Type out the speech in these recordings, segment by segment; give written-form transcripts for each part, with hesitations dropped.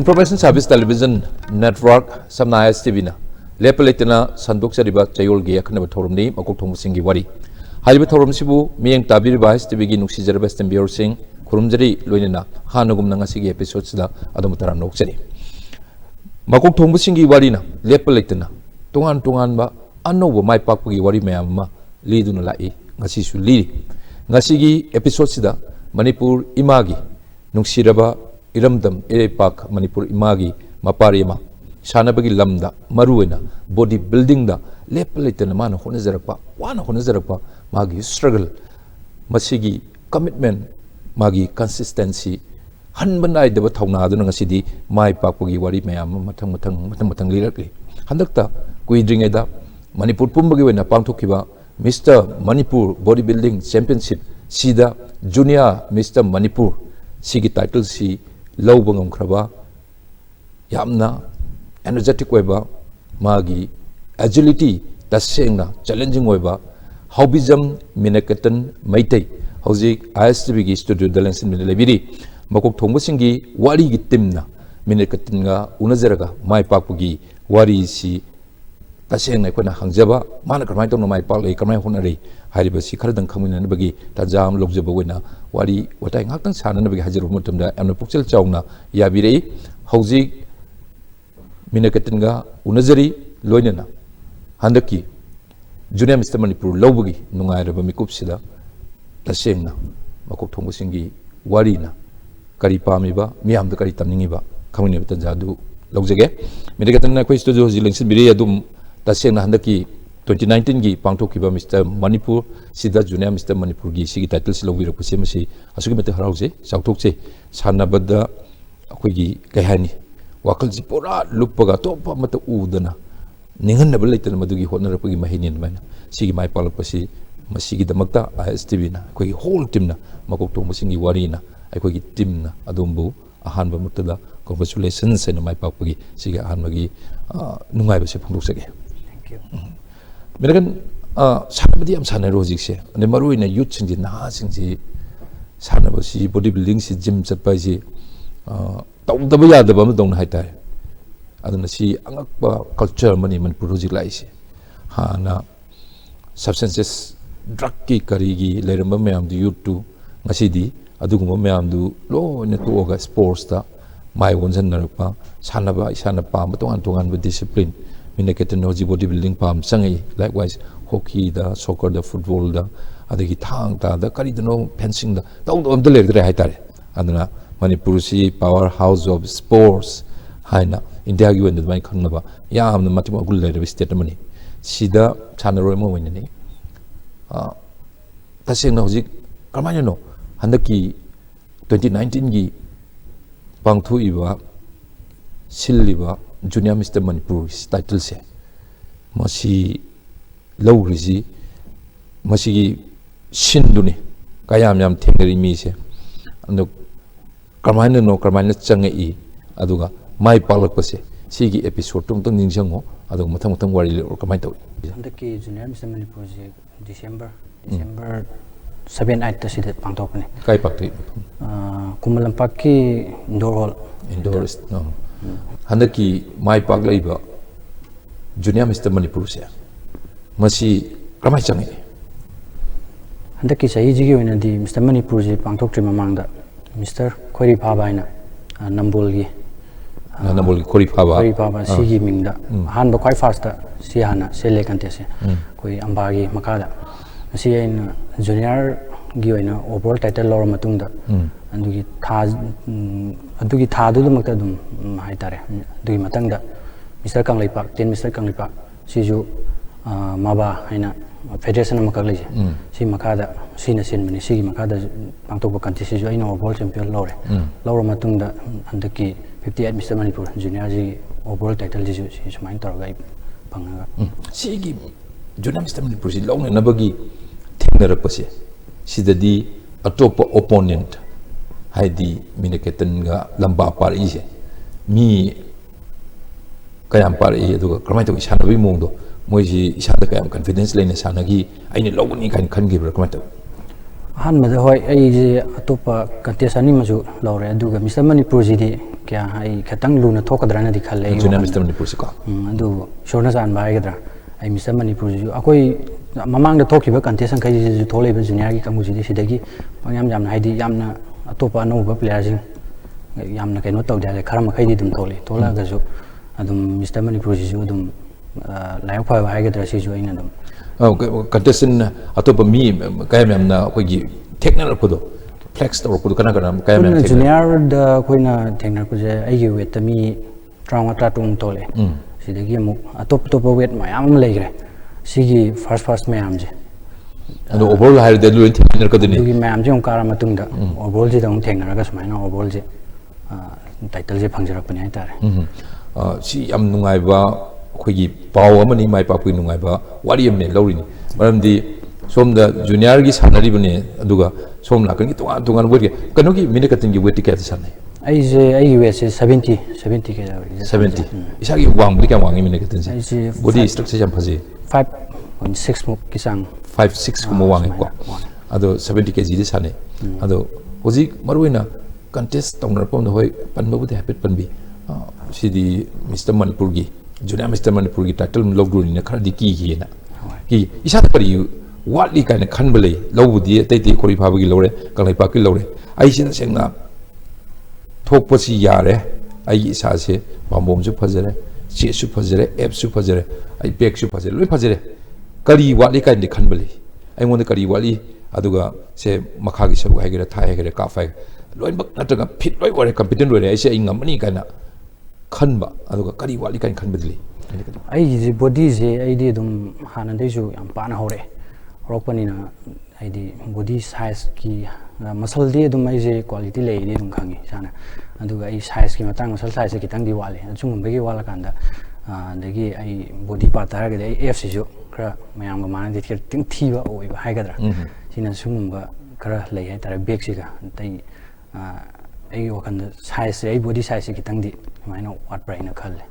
Information Service Television Network Samna STV na Lepalitana Sanduk Sariba Chayol Gia Kanaba Torumni Makokthongbasingi Wari Haliba Torum Sibu Miang Tabiriba STV Nuksi Jarabest and Bior Singh Kurumjari Luina Hanagum Nangasigi episodes da Adamutara Noksari Makokthongbasingi Warina Lepalitana Tungan ba Anoba Mai Papugi Wari Mayama Liduna Lai Ngasi su Liri Ngasigi episodes da Manipur Imagi Nuksiraba Iramdam Erepak Manipur Imagi Maparima Shanabagi Lamda Maruena Body Building da Lepalitana Mana Honazarapa Wana Honazarapa Magi struggle Masigi commitment Magi consistency Hanbanai de Batona Ngasidi Mai Papugi Wari Mayam Matang Lirakli Handakta Kuidringeda Manipur Pumbagi Wena Pangtokiba Mr. Manipur Bodybuilding Championship Sida Junior Mr. Manipur Sigi title si Lobangam Kraba Yamna energetic weba Magi agility Tasengna challenging weba Haobijam Minaketan Meitei Hauzik ISTV studio Dalensin Minelebiri Makokthongbasingi Wari Gitimna Minaketinga Unazeraga Mai Papugi Wari si Tasengna Kona Hangjaba Mana Karmaito no Mai Pali Karmai Honari Haribasi Karadan Kamin Bagi Tajam Lobjabawena Wari what I Hakan Sana Bagi Hajarumutumda and the Puxel Chowna Yabire Hauzik Minaketinga Unazari Loinana Handaki Junior Mr. Manipur Lobagi Nungaira Mikupsida Tasengna Makokthongbasingi Warina Karipamiba Miam the Karitaminiba Kamin Tanjadu Logzage Minaketan Question Zilings Biria Tasengna Handaki 2019 gi Pangtokiba Mr. Manipur Sida Junior Mr. Manipur gi Sigi title Silogiro Pusimasi Asugimete Harause Sautokse Sanabada Akwigi Kahani Wakalji Pora Lupaga Topa Mata Udana Ningan Nabalated Madugi Honorapagi Mahinian Man Sigi Mai Palapasi Masigi the Magta ISTV na Kwegi whole team na Makokthongbasingi Warina Akwegi team na Adumbu Ahanba Mutada Congratulations and my papagi Siga Hanmagi Nungai Pungusage. Thank you. Miragan Sabadi am Sana Rosix, and the Maru in a youth in the Nasinsi Sanabasi, bodybuilding, gym surprise. Don't the Baya the Bama don't hide. I don't see Angakba culture money man Puruzi Laisi. Hana substances, druggy karigi, Leramam the youth to Masidi, Adugumam do low in the two sports. My ones and Narapa, Sanaba, Sanapa, but one with discipline. Minaketan Hoji bodybuilding palm, Sangi, likewise hockey, the soccer, the football, the other hitang, the Karidano, fencing, the of the leg, and Manipursi, powerhouse of sports, Haina, India, you and my Kanaba, Yam, the Matimagul letter with state money. Sida, Chanaremo winning. Tasing Nozik, Kamano, Handaki 2019 gi. Pangthu Iba Siliba Junior Mr. Manipur title se Masi Low Rizi Masi Shinduni Kayam Yam Tengari Mise and the Karmana no Karmana Changi Aduga My Palapase Sigi episode Tum Ninjango Adu Matamatan Wari or Kamaito. The key Junior Mr. Manipur December 7-8 Sida Pangtopani. Kai Pakti Kumalampaki indoor hall. Indoors, no. Handaki my Paglaiba Junior Mr. Manipur se Masi Ramachangi. Handaki Saiji and the Mr. Manipur Pangtok Trimamanga, Mr. Kori Pabaina, Namboli Namboli Kori Paba, Sigi Minda, Hanba quite faster, Siana, Selecantese, Koi Ambagi, Makada. See in junior given overall title or Matunda and do it Tadu Makadum Haitare, do Matanga, Mr. Kanglipa, 10 Mr. Kanglipa, Siju Maba, Hina, Federation of Makali, Si Makada, Sina Sin, Sigi Makada, Pantoba Cantis, I know overall champion Lore, Laura Matunda and the key 58 Mr. Manipur, junior overall title is mine target Panga. Sigi. Junior Mr. Manipur long and Nabagi Tingarapasi. Sidadi a top opponent Heidi Minaketan Lamba Paris. Me Kayam Pari, Kramato Shanabi Mundo, Moji Shanakam confidence lane Sanagi, I need Logani can give a Kramato. Han Mother Hoy, a topa Katiasani Mazu, Laura Duga, Mr. Manipur kya ai khatang luna thokadrana di khalle junior Mr. Manipur se ko adu shorna san bai gadra ai Mr. Manipur ju akoi mamang da thokhiba contest an khai ju tholei ba junior gi kamu ji sidagi pangyam yam na haidi yamna atopa no ba player jing yamna kaino taw dale khara ma khaidi dum thole thola ga ju adum Mr. Manipur ju dum layak pha ba gadra si ju aina dum contest atopa mi kayam yamna ko gi technical ko do flex to ko kana kana kayam yam junior da koina technical ko je ai gi wet mi trauma tatung tole sidagi mu atop top wet mayam legre sigi first mayam je ado overall higher than luin technical ko dini sigi mayam je kara matung da overall je dong technical ga smaina overall je title je phangjarak pani ai tare si am nungai ba khoi paw amani mai pa pui nungai ba wari am ne lawrini maramdi somda junior gi sanari bane aduga som la kan gi tungan wet kanu gi Minaketan gi wet ticket sanai ai wet 70 ke 70 isagi wang bri kan wangi Minaketan se body structure jam phaji 5.6 muk kisang 5-6 kuma wangi ko ado 70 kg di sanai ado hoji maruina contest tongnar pom no hoi panba bu de hapet panbi sidi Mr. Manipur gi junior Mr. Manipur gi title logru ni khara di ki na ki isa ta pari watli kind of khanbale lobudi tai khori phabagi lore kanglai pa ki lore ai sin sengna thokpasi yare ai isa se bambom su phajare che su phajare app su phajare ai back su phajare loi phajare kari watli kind of khanbale ai ngon kari watli aduga se makha gi sabu haigera tha haigera ka fai loi bak nataga fit loi ore competent ore ai se ingamani kana khanba aduga kari watli kind khanbadli ai ji body je ai di dum hanan dei ju yam pa na hore ropanina ai di body size ki muscle di dum ai je quality lei di dum khangi sana aduga ai size ki matang muscle size ki tang di wale chung begi wala kanda dagi ai body part tara ga ai f ju kra mayam ga man di ting thiba oi ba hai gadra sina sum ba kra lei hai tara back si ga tai ai wakan size ai body size ki tang di maino what brain na khalle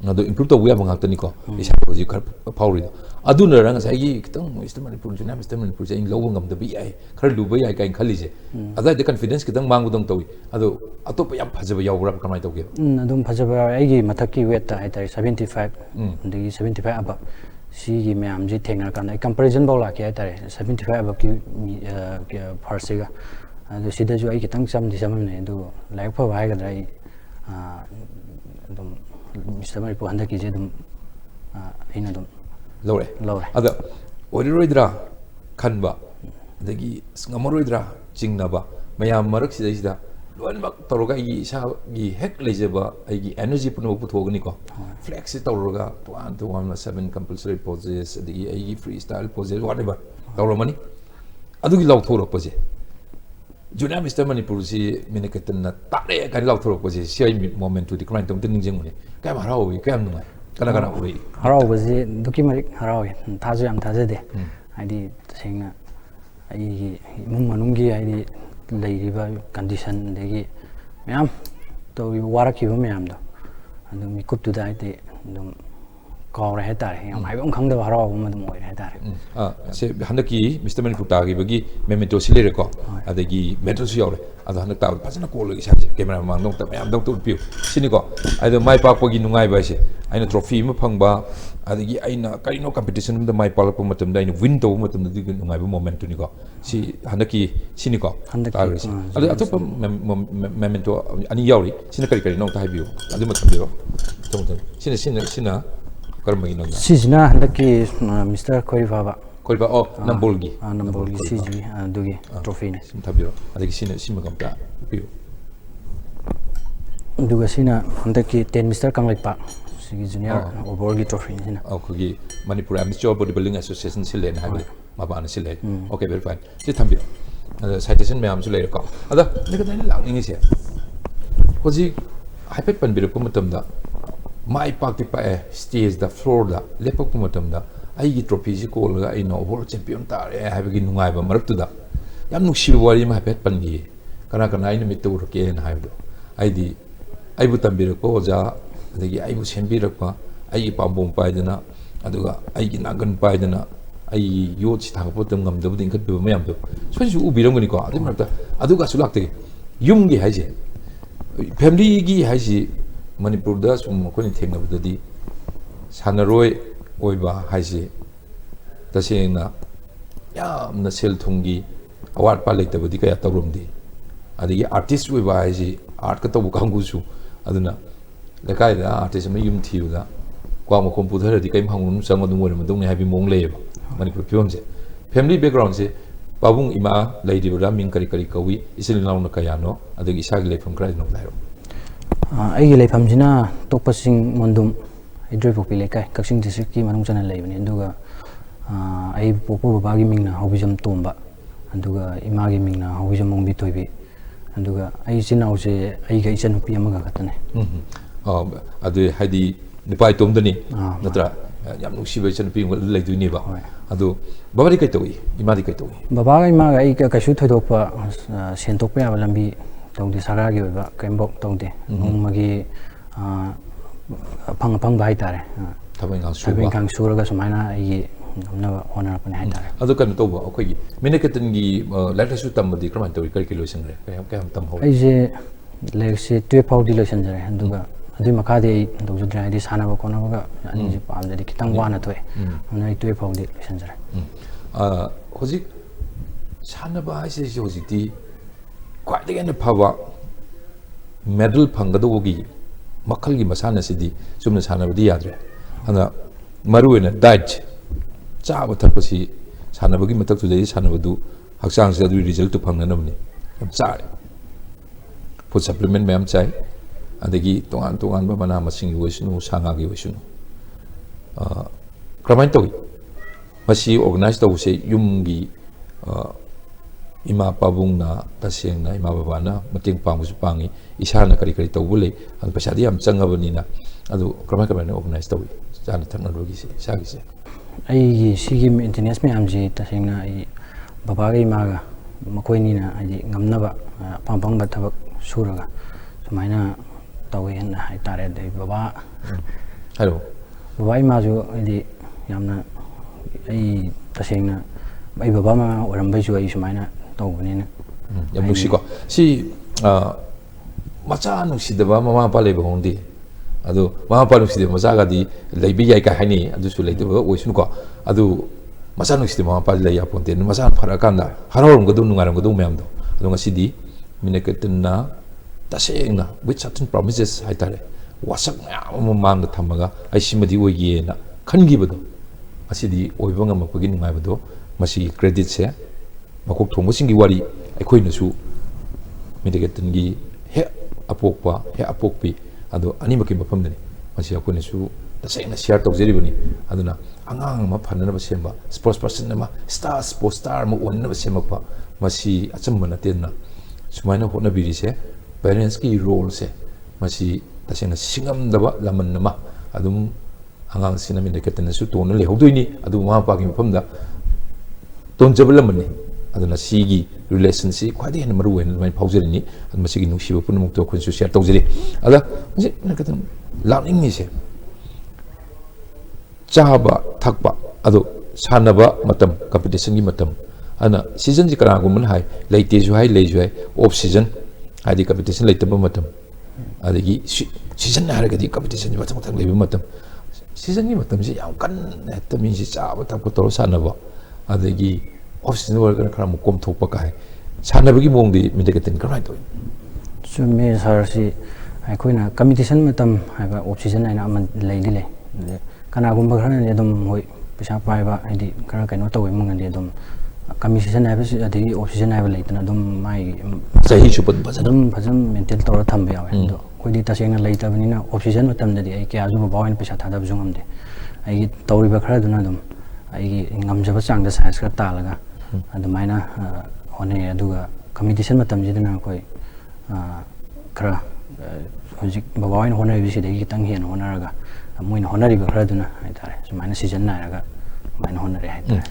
ado improve to we have ngakta ni ko isa ko ji khar phawri adu na rang sai gi kitang Mr. Manipur juna Mr. Manipur sai lobo ngam da bi ai khar lu bai ai kai khali je ada de confidence kitang mangu dong tawi ado atop yam phajaba yawra kamai tawge adum phajaba ai gi mathaki weight ta ai tari 75 degi 75 aba si gi myam ji thengna kan ai comparison bola ki ai tari 75 aba ki farsiga ado sida ju ai kitang sam di sam ne do like pha bai ga dai adum Mr. Manipur handa ki je dum aina dum lore ada oiroidra khanba dagi ngamaroidra jingnaba mayam marak sida loan bak toroga gi sa gi hek lejeba ai gi energy puno puthogni ko flex toroga 1-1-7 compulsory poses dagi ai gi freestyle poses whatever toromani adugi law thorok pose junior Mr. Manipur si Minaketan na tare kan law thorok pose si ai moment to decline tong tin jing ne kai harawi kai am ngai kana uri haraw bazi documentary harawi thaje am thaje de haidi sengna ai mum manungi haidi leiriba condition degi myam to waraki ba myam do andum mikup tu dai te dum kawra he tare yam ai bam khangda haraw ma dum oi he tare se handaki Mr. Manipur ta gi bagi memento silere ko adagi metro su yore ado hanak ta pasana ko logi sa camera mang dong ta myam dong tu piu sini ko ado mai pak pagi nungai ba se aina trophy ma phangba adagi aina karino competition da mai pala pum matam da aina win to matam da dig nungai ba moment ni ko si handaki sini ko ta ri ado atop memento ani yauri sini kari no ta habiu ado matam de tong sina karma ino sijna handaki Mr. Koiva o nambolgi siji dugi trophy ne sim tabiro adagi sina simagam ta piu duga sina handaki 10 Mr. Kanglaipa sigi junior overgi trophy ne sina kogi Manipur Amateur Bodybuilding Association silen habi mabana sile okay very fine si thambiro citation me am su le ko ada ne ka dai lang ngi se hoji hypet panbiro ko matamda mai pak ti pa stage the floor da lepok ko matamda ai gi trophy ji ko la ai no world champion ta re ha gi nungai ba marak tu da yam nu shi wari ma hypet pangi kana ai ni mitu ke na haibdo ai di ai bu tambiro ko ja adagi ai bu sembiro ko ai pambom paidana aduga ai gi nagan paidana ai yo chi thang potem ngam da budin khat be mayam do so ju u birong ni ko adu marak ta aduga sulak te yum gi haije family gi haisi Manipur da sum ko ni thengna budadi sanaroi oiba haisi tasena yamna sel thungi award pa lekta budi kaya tawrumdi adigi artist oiba haisi art ka tabu kangu su aduna lekai da artist ma yum thiuda kwa ma kom pudhara di kai mhangun sang adu ngor madung ne habi mong leba Manipur film se family background se pabung ima lady bra ming kari kari kawi isil launa kayano adagi isagi lefam krai no lairo ai gilai phamjina tokpasing mondum idroi popi lekai kaksing district ki manung chana leibani aduga ai popo baba gi mingna Haobijam Tomba aduga ima gi mingna Haobijam Mongbi toibi aduga ai sinau se ai ga isan pi amaga katane adu haidi nipai tomdani natra yam nusiba isan pi ngol leiduni ba adu baba ri kai towi ima ri kai towi baba ga ima ga ai ka kasu thoidokpa sentokpa ya lambi tongdi saga gi ba kembok tongdi nongmagi phang bai tare thabeng kang suraga sumaina ai namna honor pani hai tare adu kan to ba akoi Minaketan gi later su tamdi kraman towi kar kilo singre kayam tam ho ai je lekse 12 pau dilation jare anduga adu makade do judra di sana ba kona ba ani ji pam jadi kitang wana toy anai 12 pau dilation jare hoji sana ba ai se hoji ti ख्वाइदगी फब medal फंगदोगी मखल की मसाना सिदी सुमने सानबदी याद्रे अना मरुएना diet चाब थकपसी सानबगी मतक तुदे सानबदु हक्सांग से अदु result तो फंगनबनी हम चारे फूड सप्लीमेंट मैम चाय अदगी तोंगान तोंगान बा मना मसिंग वइसनु सांगागी वइसनु क्रमाइन तोगी मसी organise तौसे युमगी ima pabung na taseng na ima baba na mating pangsu pangi isana kari kari tawule ang pasadi am changabani na adu kramai na organize tawi jana technology se sagi se ai sigi maintenance me amji taseng na ai baba ga ima ga makoi ni na ai ngamna ba pang ba thabak suraga sumaina tawi en hai tare dei baba hello baba ima ju ai yamna ai taseng na ai baba ma oram bai ju ai sumaina tawbani na yam nusi ko si macha nusi deba mama pa leba hondi adu mama pa nusi de macha ga di leibi yai ka hani adu su leidu oisun ko adu macha nusi de mama pa le ya ponte macha phara kanda harom godu nungaram godu meam do adu ngasi di Minaketan na taseng na with certain promises hai tare wasak ma mang da thamaga ai simadi oye na khangi bodo asidi oiba ngam ko gi nungai bodo masi credit se Makokthongbasingi wari aikoi nasu Minaketan gi he apokpa he apokpi ado animaki mafamdani masi akoi nasu tasena share tawjeri aduna angang ma phanna ba semba sports person ma sports star ma onna ba semakpa masi achamba natenna sumaina hotna biri se parents ki role se masi tasena singam daba laman nama adum angang sina Minaketan nasu tona le haudoini adu ma pa ki mafamda ton jabalamani aduna sigi relationship khwadi hen maru wen mai phaujeri ni aduma sigi nusiba punmuk to khun su share tawjeri ada je Minaketan learning ni se chaba thakpa ado sanaba matam competition gi matam ana season ji kara gumun hai leite ju hai leju hai off season hadi competition leite ba matam adagi season na har gadi competition ji matam lebi matam season gi matam ji yam kan ta min ji chaba thakpa to sanaba adagi office worker kara mukom thokpa kai sanabagi mongdi Minaketan karai to sume sarsi aikoina competition matam haiba off-season aina aman leili le kana gumba khana ne dum hoi pisa pai ba idi kara kaino tawi mangandi dum competition haiba adi off-season haiba leitana dum mai sahi chupan dum phajam maintain tawra thambe yawe do koidi tasengna leitabani na off-season matam dadi ai kya ju bawain pisa thada bjungamde ai tawri ba khara duna dum ai ngamjaba changda size ka talaga adumaina hone aduga competition matam jidana koi kara hojik babawain honor bisi dei kitang hian honaraga moina honari ba khraduna hai tare sumaina season nairaga maina honari hai tare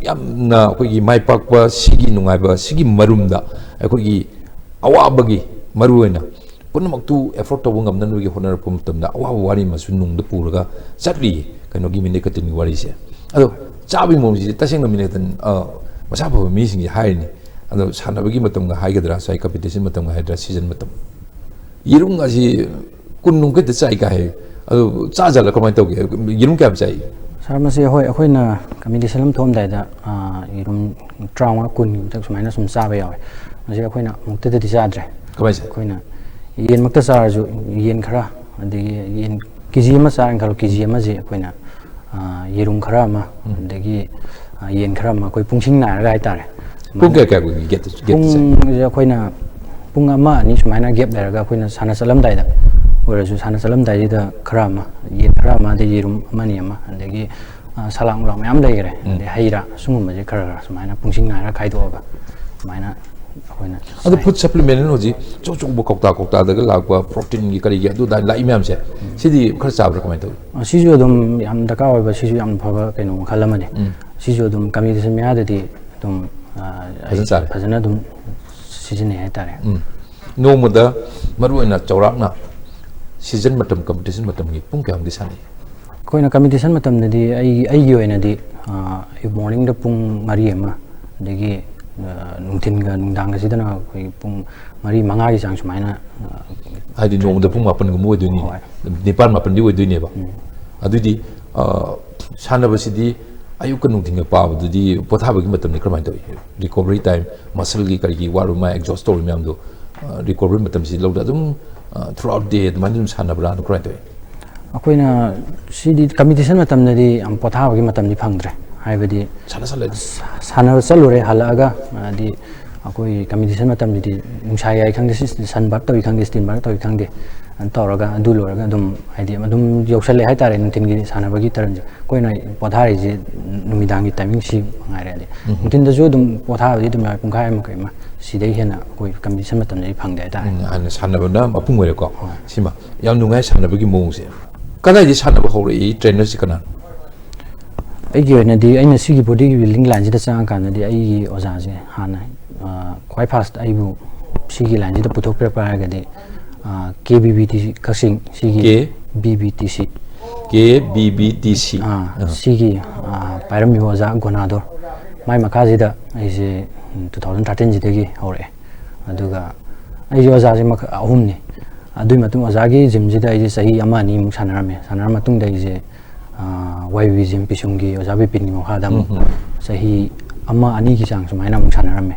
yamna koi gi mai pakpa sigi nungai ba sigi marumda koi gi awabagi maruena punamak tu effort to bungam nan gi honor pum tamda awa wari masu nungda puraga satri kaino gi Minaketan wari se ado chabi momji taseng Minaketan masa ba mi sing hai ni ado sanabagi matam ga hai gadra sai competition matam ga hai dra season matam Yerum ngasi kunung kita cai kai. Aduh caca lah kau tahu ke? Yerum kaya cai. Sar masih aku na kami di salam thom dah yerum trauma kun tak semuanya sumsa bayar. Masih aku na mukti tu disadre. Kau sih? Aku na yen mukti sar ju yen kara. Ada yen kiji mas sar kalau kiji mas je aku na yerum kara mah. Ada yen kara mah aku pungsing na rai tar. Pung kaya kaya aku get. Pung aku na pung ama ni semuanya gap dah aku na sana salam dah. Whereas sana salam dah je kara mah yen kara mah ada yerum mana mah. Ada salang ulang macam dah kira. Ada haira semua macam kara semuanya pungsing na rai kai tu apa. Semuanya aku na. Ada food supplement ni hoji. Cocok Makokthongba dah lagu protein ni kari tu dah lai macam saya. Sidi kerja apa kau tahu? Siju dom yang dah kau apa siju yang apa kenu kalau mana. Siju dom kami di sini ada di dom. Pasal dom season ni ada. No muda maru ina corak na season macam competition macam ni pun kaya di sana. Kau ina competition macam ni ai yo ina di morning dah pung mari ema. Degi nungtin ga nungdang ga sidana koi pung mari manga gi sang sumaina. Adi no muda pung mapan ga muda ni. Nepal mapan di muda ni ba. Adu di sana bersidi ayuk kan nungting apa tu di potha bagi macam ni kerana itu recovery time muscle gi kari waru mai exhaust story macam tu recovery macam si lauda tu throughout day tu macam sana berada kerana itu. Aku ina si di competition macam ni am potha bagi macam ni pangdre. Hai badi sana salure halaga di aku competition macam ni di musaya ikang di sanbat tu ikang di stinbat tu ikang di antaraga dulu raga dum idea dum yoksale hai tare nungtin gi sana bagi taran koi na pothari ji numidangi timing si ngai re nungtin da jo dum potha di dum ya pungkai ma kai ma si dei hena koi competition matam nei phang dai ta an sana bana mapung we ko sima yam nungai sana bagi mong se kana ji sana ba hore i trainer si kana ai gi na di aina si gi body gi link line ji da chang kan di ai oza je hana quite fast ai bu si gi line ji da puthok prepare ga di KBBTC kasing sigi BBTC KBBTC sigi pairam yoza gonador mai makaji da aise 2013 jidagi hore aduga ai yoza je mak ahum ni adui matung ozagi gym jida aise sahi ama ni muk sanarame sanar matung da aise YB gym pisunggi ozabi pinni mo khadam sahi ama ani ki chang sumaina muk sanarame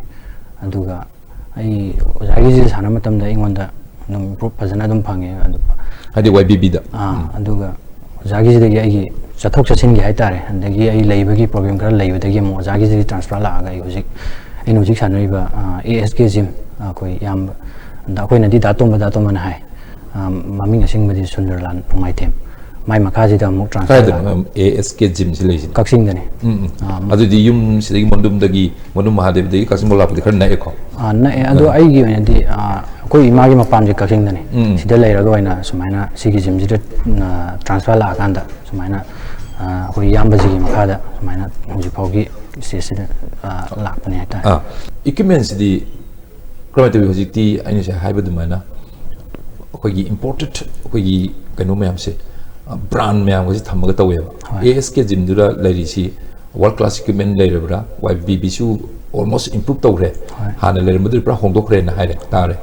aduga ai ozagi je sanar matam da ingonda nung improve pasana dum phange adi YBB da aduga jagi jidagi ai chathok chachin gi haitare andagi ai leibagi program kara leibadagi mo jagi jidi transfer la ga hojik ai hojik sanaiba ASK gym koi yam da koi nadi datom na hai maming asing badi sunderland mai them mai makaji da mo transfer ASK gym silai kaksing dani adu di yum sidagi mondum mahadev dagi kaksing bola padi khar na ekho na adu ai gi nadi koi imagi mapam je kaksing dani sida leiraga waina sumaina sigi gym jida transfer la kanda sumaina koi yamba jigi makada sumaina hoji phogi stage la pane ta equipments di kramate hoji ti aini se haiba dumana koi gi imported koi gi kanu mayam se brand mayam ko thamaga tawe ASK gym dura lairi si world class equipment lairabra YBB su almost improve tawre hana leir mudir pra hongdokre na haire tare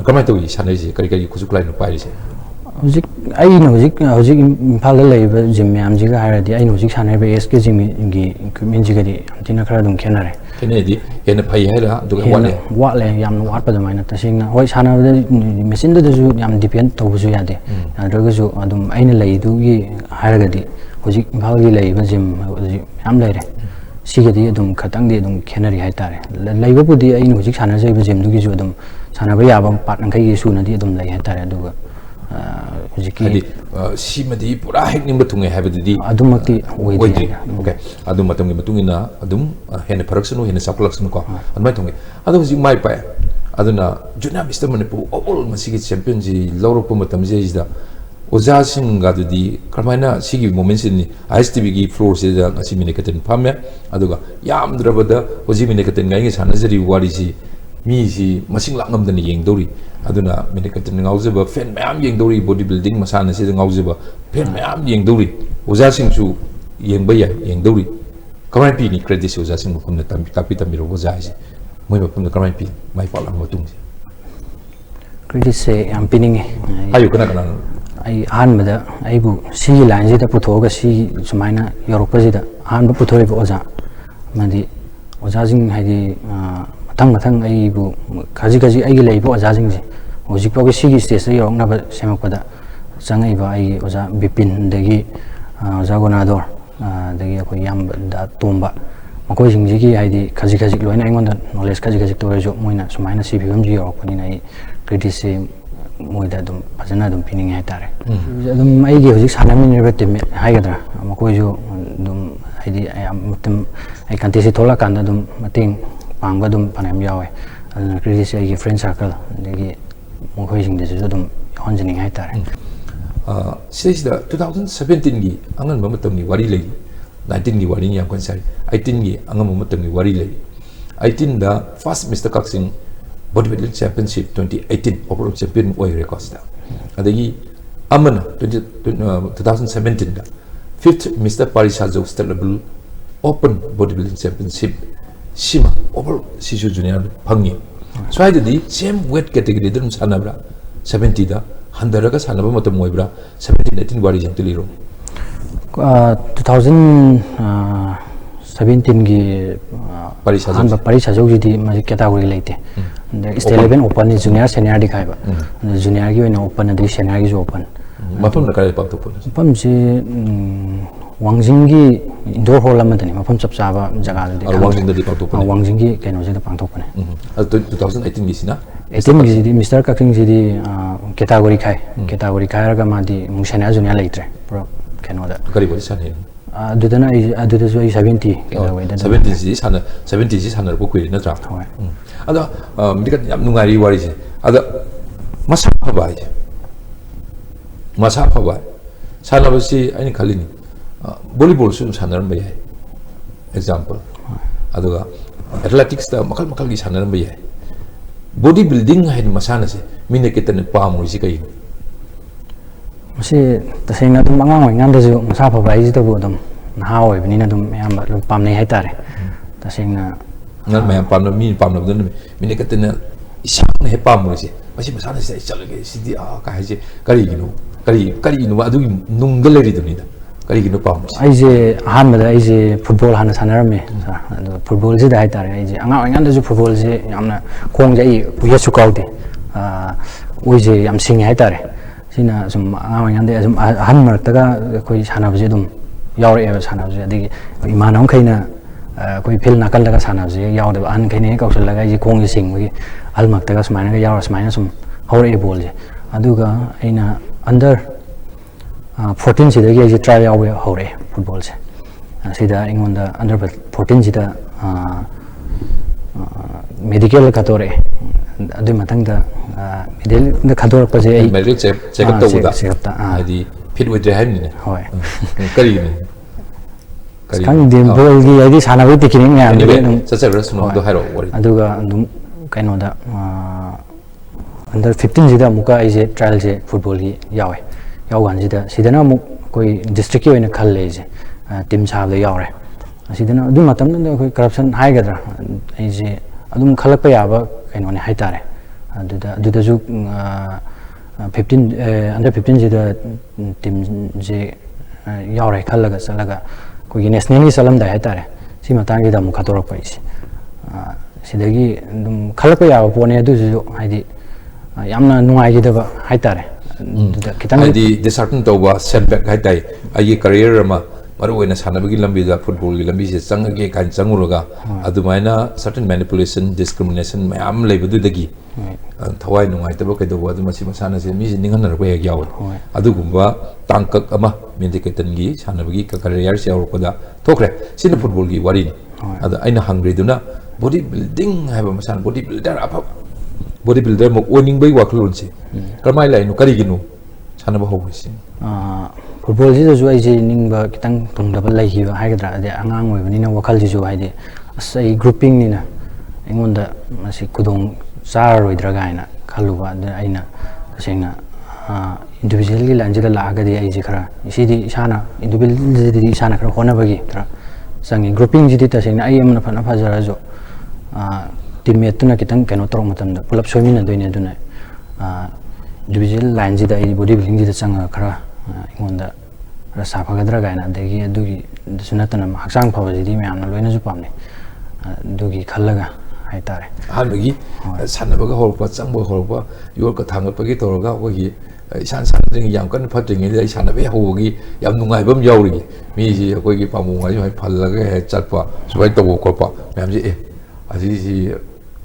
kamai tawi sanai ji kari kusuk lai no pai se hojik ai no hojik imphal leiba gym mayam ji ga haire di ai no hojik sanai ba ASK gym gi equipment ji ga di tina khara dum khenare kene di ena phai haira du wale yam wat pa damaina tasing na hoi sana machine da ju yam depend to bu ju ya de adra ju adum aina lei du gi haira ga di hojik imphal gi leiba gym yam leire sigadi adum khatang de adum khenari hai tare leiba budi ai no hojik sana jai ba gym du gi ju adum sana ba ya ba pat nang kai gi su na di adum lei hai tare aduga hojiki simadi pura hekning batungai habadi adumakti oidri okay adum matung batungina adum hene paraksanu hene saklaksanu ko admai tungai adu hojik mai pa aduna juna Mr. Manipur all masigi champion ji lawrok matam je ida oja singa dudi karmaina sigi moments ni ISTB gi floor se da asi Minaketan phamya aduga yam drabada hoji Minaketan ngai sanajari wari si mi si masing langam dan yengdori aduna Minaketan ngaujeba fan mayam yengdori bodybuilding masana se ngaujeba fan mayam yengdori oja singsu yengba ya yengdori kamai pi ni credit se oja sing mufum na tapi ro oja si moi mufum na kamai pi mai pa lang matung credit se am piningi ayu kana ai han bada ai bu si line ji da puthoga si sumaina europe ji da han bu puthori bu oja mandi oja jing hai di mathang ai bu kaji ai lei bu oja jing ji hojik pa si gi stage yo na ba semak pada changai ba ai oja bipin degi oja gonador degi ko yam da tomba makoi jing ji gi hai di kaji loina ai ngon da knowledge kaji to jo moina sumaina si bim ji yo ko ni nai credit se moida dum pajana dum pining hai tare dum ai gi hojik sanami ni rete hai gadra makoi jo dum hai di mutum ai kan tesi thola kan dum mating pangba dum panam yawe credit se ai friend circle degi makoi jing de jo dum honjning hai tare sida 2017 gi angan ma matam ni wari lei 19 gi wari yang kon sai 18 gi angam ma matam ni wari lei 18 da first Mr. Kaksing bodybuilding championship 2018 overall champion oi records da adagi amana 2017 da fifth Mr. Parishajo state level open bodybuilding championship sima overall sisu junior phangi so I di same weight category dum sanabra 70 da handaraga sanaba matam oibra 17 18 wari jam tiliro 2017 gi Parishajo ji ma category leite state level open junior senior dikhai ba junior gi oina open adi senior gi open mapam na kare pam to pon mapam ji Wangjing gi indoor hall amadani mapam chap chaba jaga de Wangjing di pam to pon Wangjing gi kaino ji da pang thok pane 2018 gi sina 18 gi di Mr. Kaksing ji di category khai raga ma di musana junior leite pro kaino da kari bodi sane adudana aduda jo 70 70 ji sana ko kuiri na tra ada midikat yam nungari wari ji ada masa phabai sana basi aini khalini volleyball sum sanaram bai example aduga athletics da makal gi sanaram bai body building hain masana se Minaketan pamu ji kai masi tasena dum angang oi ngam da jo masa phabai ji da bo dum na oi bini na dum yam pam nei hai tare tasena ngal me pam no mi pam no dun Minaketan isang he pamu ji masi masana se chalage sidi ka hai je kari ginu adu nunggal leri duni da kari ginu pam ai je han ma da ai je football han sanaram me football ji da hai tare ai je anga ngam da jo football ji yamna khong jai puya chu kaute oi je yam sing hai tare sina sum anga ngam da sum han mar ta ga koi sana ba je dum yaure e sana ba je adigi imanam khaina koi phil nakal daga sana ba je yaw da an khaine kausal laga ji khong ji sing gi al mak ta ga smaina ga yaw smaina sum haure e bol je aduga aina under 14 sida gi ji try yawe hore football se sida ingonda under 14 sida medical katore adu matang da medical da kador pa je ai medical check up to da adi fit with the hand ni hoy kari ni kan dem bol gi ai sana wi tikini nga sa rest no do haro wari aduga dum kaino da under 15 sida muka ai je trial je football gi yawe yawan sidana mu koi district ki oina khal le je team chab le yawre sidana adu matam na koi corruption hai gadra ai je adum khalak pa yaba kaino ne hai tare adu ju 15 under 15 je da team je yawre khalaga salaga koi national salam da hai tare si matang gi da mu khator pa isi sidagi dum khalak pa yaba pone adu ju hai di yamna nungai gi da hai tare di dishearten tauba setback hai tai ai career ma maru oina sanabagi lambi da football gi lambi se changage kan changuruga adumaina certain manipulation discrimination mayam leibudu dagi thawai nungai tabo kai do adu masi masana se mi ningan nar ba yaw adugumba tangkak ama Minaketan gi sanabagi ka career se aur koda thokre sin football gi wari ada aina hungry duna body building haiba masan body builder apa body builder mo owning bai waklun si karmai lai no kari ginu sana ba hobi si football ji ju ai ji ning ba kitang tung da lai hi hai gadra de angang oi bani na wakal ji ju hai de asai grouping ni na engon da masi kudong sar roi draga ina khalu ba de aina sengna individual gi lanji da la ga de ai ji khara isi di sana individual di sana khara hona ba gi tra sangi grouping ji di ta sengna ai amna phana phajara jo teammate na kitang keno tro matam da pulap soimi na doine duna individual line ji da bodybuilding ji da changa khara ingonda rasa phagadra gaina degi adugi sunatana haksang phawa ji di myamna loina ju pamne adugi khallaga hai tare hanbagi sanabaga horpa changba horpa yor ka thangapagi toroga ogi isan sanring yam kan phatring ni sanabe hogi yam nungai bam yauri mi ji ogi pamunga ji phallaga he chatpa suai to ko pa myam ji aji ji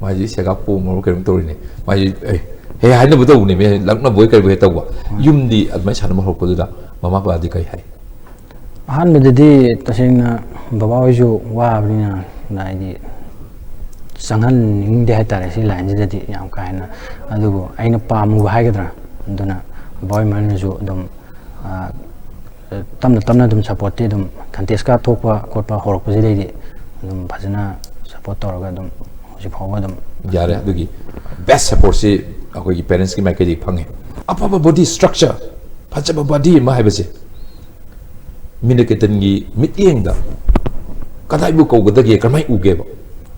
ma ji sega pu mo kem tori ni ma ji he hai na bu to ni me lakna boy kai boy tawa yum di admai sanama horpa da mama ba di kai hai han bededi tasengna baba hoju wa abnina na di sangan ning de hatare si line ji di yam kaina adugo aina pamu hai gadra aduna boy man ju dum tamna dum support ti dum contest ka thokpa khotpa horok ji di dum bhajana support toroga dum ji phawa dum yare adugi best support si akoi parents ki makai phange apa body structure phajaba body ma hai base Minaketan gi mityeng da kadai bu ko gada ge kamai uge ba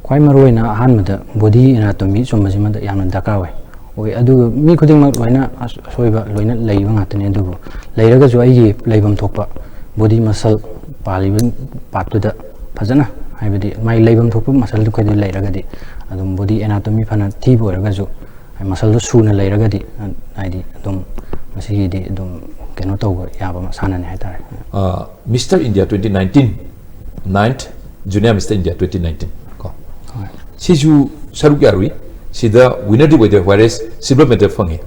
kwai maroina han mada body anatomy so majima da yamna daka wai oi adu mi khuding mak loina soiba loina leiba ngatane adu leiraga jo ai leibam thokpa body muscle palibin patu da phajana haibadi mai leibam thokpa muscle du khadi leiraga di adum body anatomy phana thi boraga jo ai muscle du suna leiraga di aidi adum masigi di adum keno tawga yaba masana ne haitare Mr. India 2019 9th Junior Mr. India 2019 ko siju saruk yarui sida winner di wede whereas silver medal phange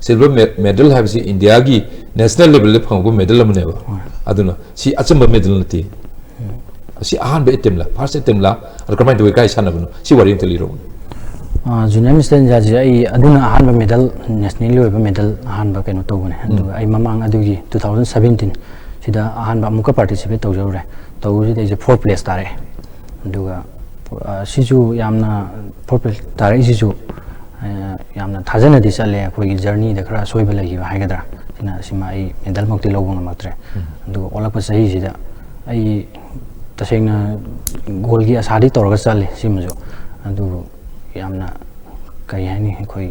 silver medal have si India gi national level le phangbo medal amne ba aduna si achamba medal nati si ahan be item la first item la alkamai de kai sana bunu si wari inteli ro junior Mr. India ji ai aduna ahan medal national level medal ahan ba keno tawne adu ai mamang adugi 2017 sida ahan ba muka participate tawjore tawji de 4th place tare aduga siju yamna 4th place tare siju yamna thajana di chale koi journey de khara soiba lagi ba haigadra sina sima ai medal mokti lobong maktre aduga olapa sahi sida ai tasengna goal gi asadi torga chale simjo adu yamna kai hani koi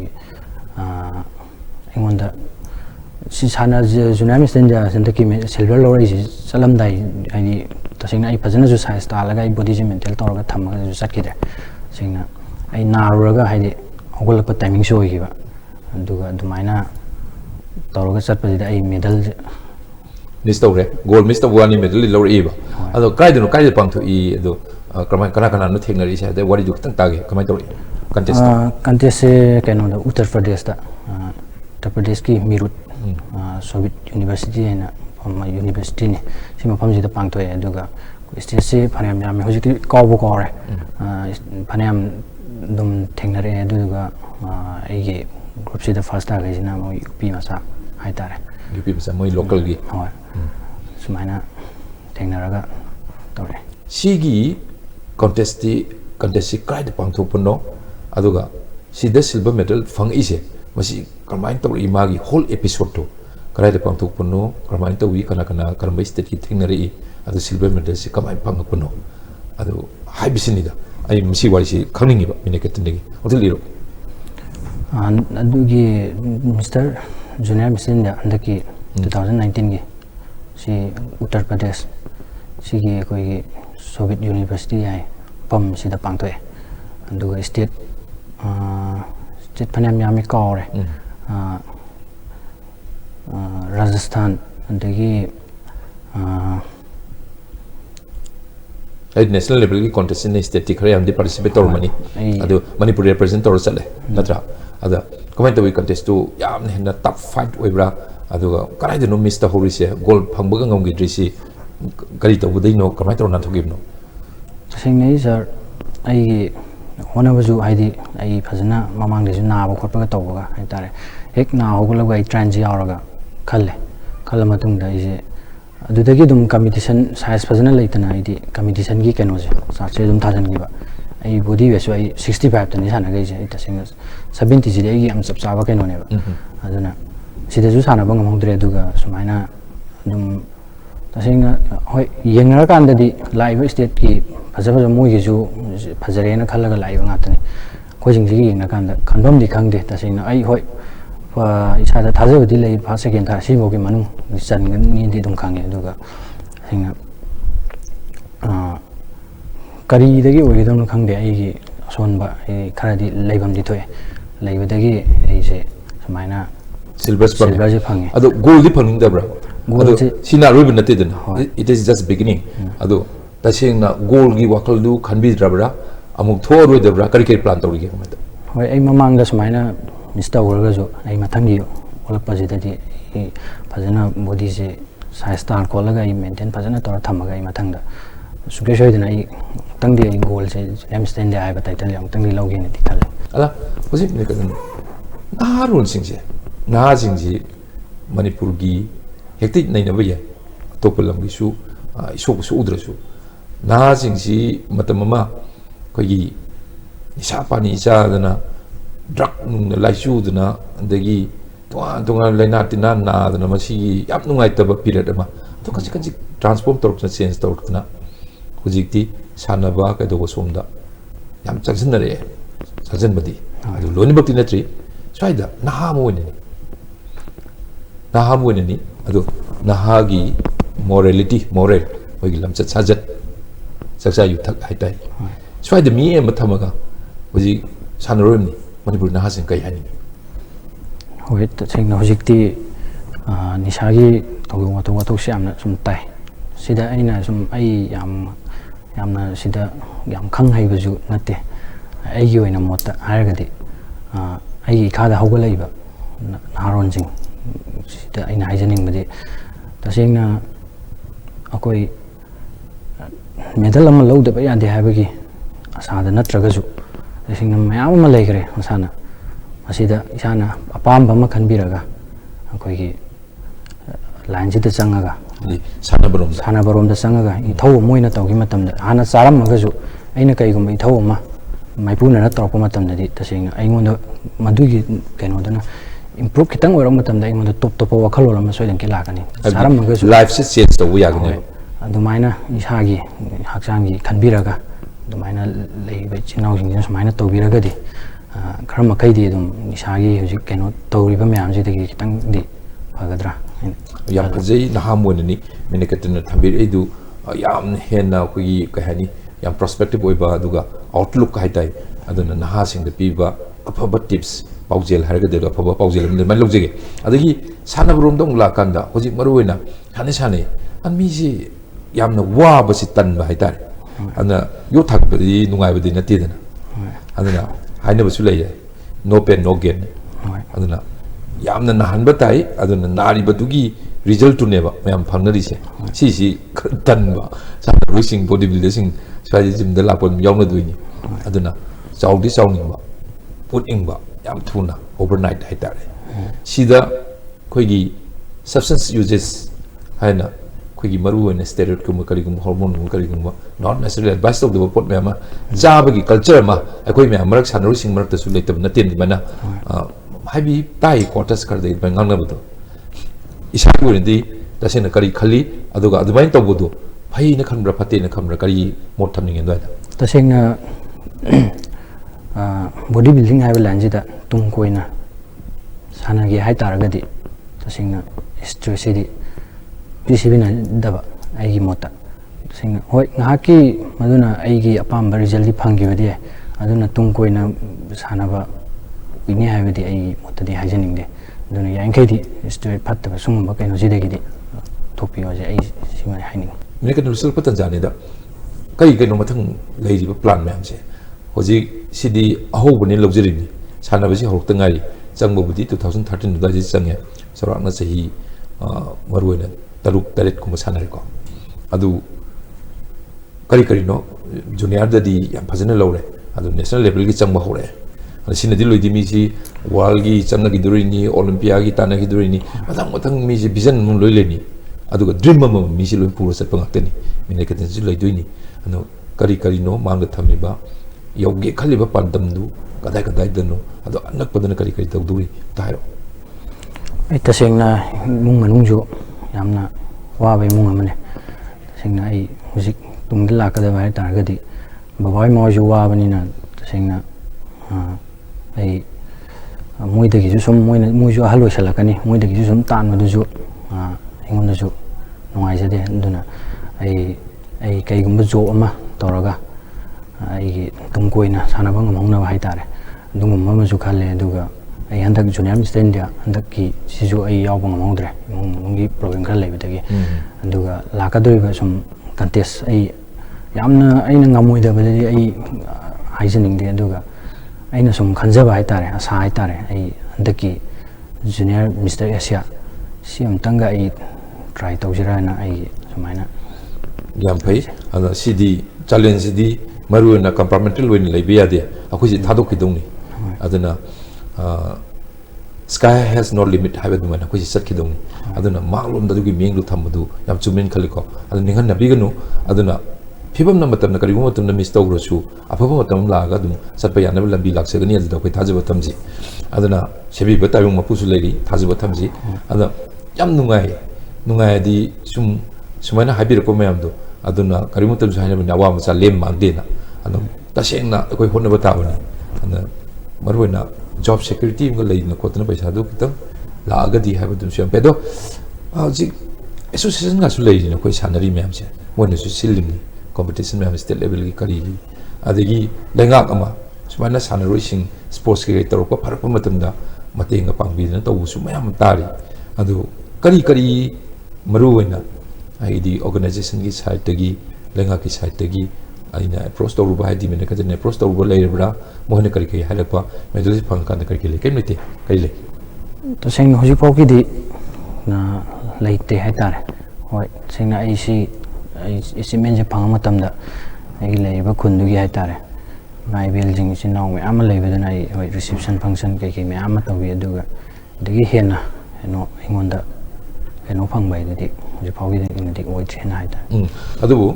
ingonda si sana junami stenda sentaki silver lori salam dai ai tasengna ai phajana ju size ta laga ai body ji mental torga thamaga ju sakide singna ai naruraga haidi ogolpa timing so hoigiba aduga dumaina torga chatpasida ai medal miss tawre gold miss tawani medal lori ba ado kai de pang thu i ado kamai kana no thengnari sa de wari ju tang tage kamai tori contest keno da Uttar Pradesh da Uttar Pradesh ki Mirut Soviet University na pama university ni sima pamji da pangtoi aduga stage se phanam yam hojiti kaw ko re phanam dum thengnare aduga ai group se da first ta ga jina mo UP masa hai tare UP masa moi local gi hoi sumaina thengnaraga tore sigi contest kai de pang thu puno aduga sida silver medal phang ise masi kamai tori magi whole episode to karai de pang thu puno kamai to wi kana karmai state ki thingnare i adu silver medal si kamai pang puno adu hai bisini da ai misi wari si khangningi ba Minaketan degi hotel iro adugi Mr. Junior Mr. India andaki 2019 gi si Uttar Pradesh sigi koi Soviet University ai pam sida pangtoi aduga state phanam yami kawre Rajasthan andagi national level ki contest in state khare am di participate tor mani adu Manipur represent tor chale natra ada comment we contest to yam ne top fight oibra aduga karai de no miss ta horise goal phangba ngam gi drisi kari to budai no kamai tor na thogib no singai sir ai hona baju haidi ai phajana mamang de na ba khotpa ga tawga hai tare ek na hogulaga ai transi auraga khalle matung da ise adudagi dum competition size phajana leitana ai di competition gi keno je sa che dum thajan gi ba ai body weight ai 65 tani sana ga ise ai tasinga 70 ji ai am chap chaba keno ne ba aduna sida ju sana bang among dre duga sumaina dum tasinga hoi yengra kan da di live state ki phajaba moi gi ju phajare na khallaga live ngatani khojing ji yengna kan da khanbam di khangde tasinga ai hoi isada thajabadi lei first second third si bogi manung channi di dum khange aduga singna kari dagi oidam khangde ai sonba kharadi leibam di thoe leibadagi ai se samaina silver je phange ado gold di phanging dabra ado sina roib nate den it is just beginning ado tasengna gold gi wakal du khanbi drabra amuk tho roi dabra kari plan tawri ge kamata hoi ai mamang da samaina mr warga jo ai mathangi olapa jidadi phajana body se size star kolaga ai maintain phajana tor thamaga ai mathangda suggestion dina ai tangdi ai goal se am stand ai ba title yang tangdi logi ne dikhal ala hoji ne kadan narun singje na jingji manipur gi hekti nai na baye topulam gi su iso su udrasu na jingji matamama ko gi isa pani isa dana drug nung laisu dana dagi tunga laina tina na dana masi yap nungai taba period ama to kanji transform tork na change tork na hujikti sanaba ka dogo somda yam chaksinare chajanbadi adu loni bakti natri swaida naha mo ni adu nahagi morality moral hoigi lamcha sajat saksa yu thak haitai swaida mi em thamaga huji sanroimni manipur naha sing kai hani hoi ta singna hujikti nisagi togo siamna sum tai sida aina sum ai yamna sida yam khang hai baju natte ai gi oina mota hargadi ai khada haugalaiba naron jing sida aina haijaning badi tasengna akoi medal am lauda ba yande habagi asada natragaju tasengna mayam ma leigre asana asida isana apamba ma khanbiraga akoi gi lanji da changaga sana barom da changaga I thau moina tawgi matamda hana charam magasu aina kaigum I thau ma maipuna na tawpa matamda di tasengna aingonda madugi kainodana improve kitang oram matamda aingonda top wakhal oram soidan ke lakani charam magasu life se change to wi agane adumaina isagi haksangi khanbiraga adumaina leiba chinau jing sumaina tawbiraga di kharma kaidi dum isagi hujik kaino tawriba mayam ji dagi kitang di fagadra yam phajai nahamoni Minaketan thambir edu yam henna kui kahani yam prospective oiba aduga outlook haitai aduna naha sing da piba afaba tips paujel harga de afaba paujel man lojege adagi sana brom dong la kanda hojik maruina sane an mi ji yamna wa ba si tan ba haitai ana yo thak badi nungai badi na tidana aduna haina basu lei no pain no gain aduna yamna nahan batai aduna nari badugi result to neba mayam phangnari se si tan ba sa racing bodybuilder sing sai gym da lapon yawna duini aduna chaudi chawning ba put ing ba yam thuna overnight haitare sida khoigi substance uses haina khoigi maru and steroid kum kali kum hormone kum kali kum not necessarily advice of the pot mayama jabagi culture ma akoi mayam marak sanru sing marak tasu leitab natin mana habi tai quarters kar dei bangang na budo isa ko ndi tasena kari khali aduga adumain tawbudu phai na khamra phate na khamra kari mot thamning endoi tasena body building hai lanji da tung koina sana gi hai taragadi tasena stress di pisibina daba ai gi mota tasena hoi ngaki maduna ai gi apam result di phangi badi aduna tung koina sana ba ini hai badi ai mota di hajening de aduna yang kai di straight patta sum ba kaino jide gi di topi wa ai sima hainin Minaketan result patan jani da kai kaino mathang lei ba plan mayam se hoji sidi aho bani lojeri ni sana basi horok tangai changbo budi 2013 da ji change sarakna sahi maruina taruk taret kuma sana ko adu kari no junior da di yam phajana lawre adu national level gi changba hore sina di loidi mi si world gi changna gi durini olympia gi tana gi durini matang mi si vision mun loi leni aduga dream ma mi si loi pura sat pangakteni Minaketan si loi duini ano kari no mangda thamiba yogi khaliba pandam du kadai dano ado anak padana kari tawdui tairo ai tasengna mung manung jo yamna wa bai mung amane tasengna ai music tungdila kada bai targadi babai mo ju wa bani na tasengna ai moidagi sum moisu ahal loisalakani moidagi sum tanmadusu aingondasu nungaisade aduna ai kaigumba job ama toraga ai tungkoina sanaba ngamongna haitare dungumma masu khalle aduga ai handak junior Mr. India handaki sisu ai yawba ngamongdre mungi program khara leibadagi aduga lakadoriba sum contest ai yamna aina ngamoidabadi ai haijaningde aduga aina sum khanjaba haitare asa haitare ai handaki junior Mr. Asia si amtanga ai try tawjirana ai sumaina yam phai ana cd challenge di maru na compartmental win leibe ade akhui thadok kidongni aduna sky has no limit haibadu mana akhui sat kidongni aduna maglom da dugi menglu thamadu yam chumin khaliko adu ningan nabiganu aduna phibam na matam na karibu matam na miss tawrosu afaba matam laga dum satpa yana lambi laksagani adu akhui thajaba thamji aduna sebi batayung mapusu leiri thajaba thamji ada yam nungai di sumaina habir ko mayamdo aduna karimu tam saina na wa ma lem mangdena anu tasengna koi honna batawani ana marwena job security ngo leina kotna paisa do kitam laga di habu dum siam pedo ji association ga su leina koi sanari mayam se mona su silimni competition mayam state level gi kari adegi lenga ama sumaina sanaroi sing sports ge tor ko farpa matamda matenga pangbidna to su mayam tari adu kari maruwena aidi organization ki side tagi lenga ki side tagi aina approach to ruba haidi mena kadne approach to ruba leibra mohne kari kai halapa medosi phangkan kari kai kai mete kai le to seng hoji poki di na leite haitare hoi sengna ai si menje phangma tamda ai leiba khundu gi haitare mai building si naw me ama leibadana ai hoi reception function kai kai me ama tawi aduga dagi hena eno ingonda eno phangbai di je pawgi in dik oi chen haita adu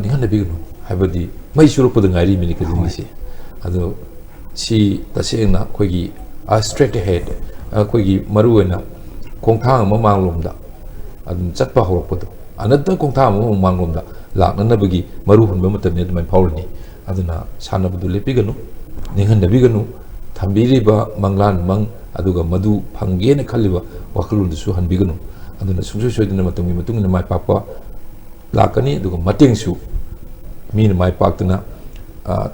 ningan nabignu habadi mai surupod ngari mini kadini si adu si tasengna khoigi a straight ahead khoigi maruena kongthang ma manglomda adum chatpa horokpodo anadda kongthang ma manglomda lakna nabagi maru hunba matamne adumai phawrni aduna sanabudu lepiganu ningan nabiganu thambiriba manglan mang aduga madu phangene khaliba wakhulundu su hanbiganu aduna sumsoi soidina matungi matungina mai papa lakani aduga matengsu mina mai paktuna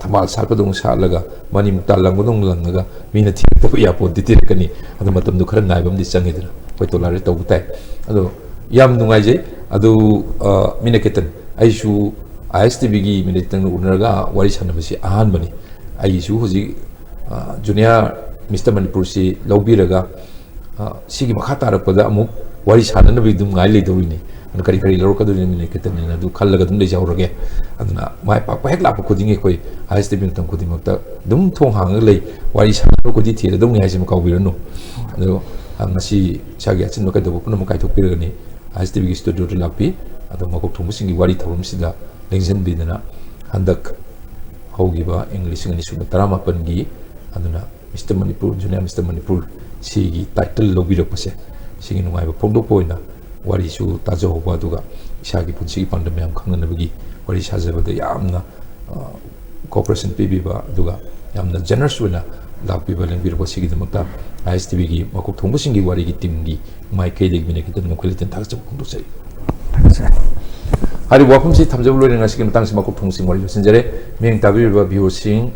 thamal sarpadong salaga mani mukta langudong langaga mina thirtabu yapo ditirkani adu matamdu khara naibam di changidra koi tolare tawutai adu yam nungai je adu Minaketan aisu ISTB gi Minaketan unarga wari sanabasi ahan bani aisu hoji junior Mr. Manipur si laubiraga sigi makata rakpada amuk wari sana bidum ngai le doini an kari laro ka doini Minaketan na du khallaga dum le jawrage aduna mai pa pa hekla pa khudingi koi ISTB tam khudi makta dum thong hang le wari sana ko di thira dum ngai sim ka wirano adu ngasi chagi achin no ka do puna makai thok pirani ISTB gi studio to lapi adu Makokthongbasingi wari thorum sida lengzen bidana handak hogiba English ngani suma taramapan gi aduna Mr. Manipur junior Mr. Manipur sigi title lobirakpase sigi nungaiba phongdok poina wari su tajo hoba duga isagi punsi pangdam yam khangnabagi wari sajabada yamna cooperation pibiba duga yamna generous wena lakbiba lengbirba sigi damakta ISTB gi Makokthongbasingi wari gi team gi mai kaideg Minaketan ngkholiten thakcha phongdok sai hari wafum si thamjablo renga sigi matang si Makokthongbasingi wari sinjare meng tabirba viewer sing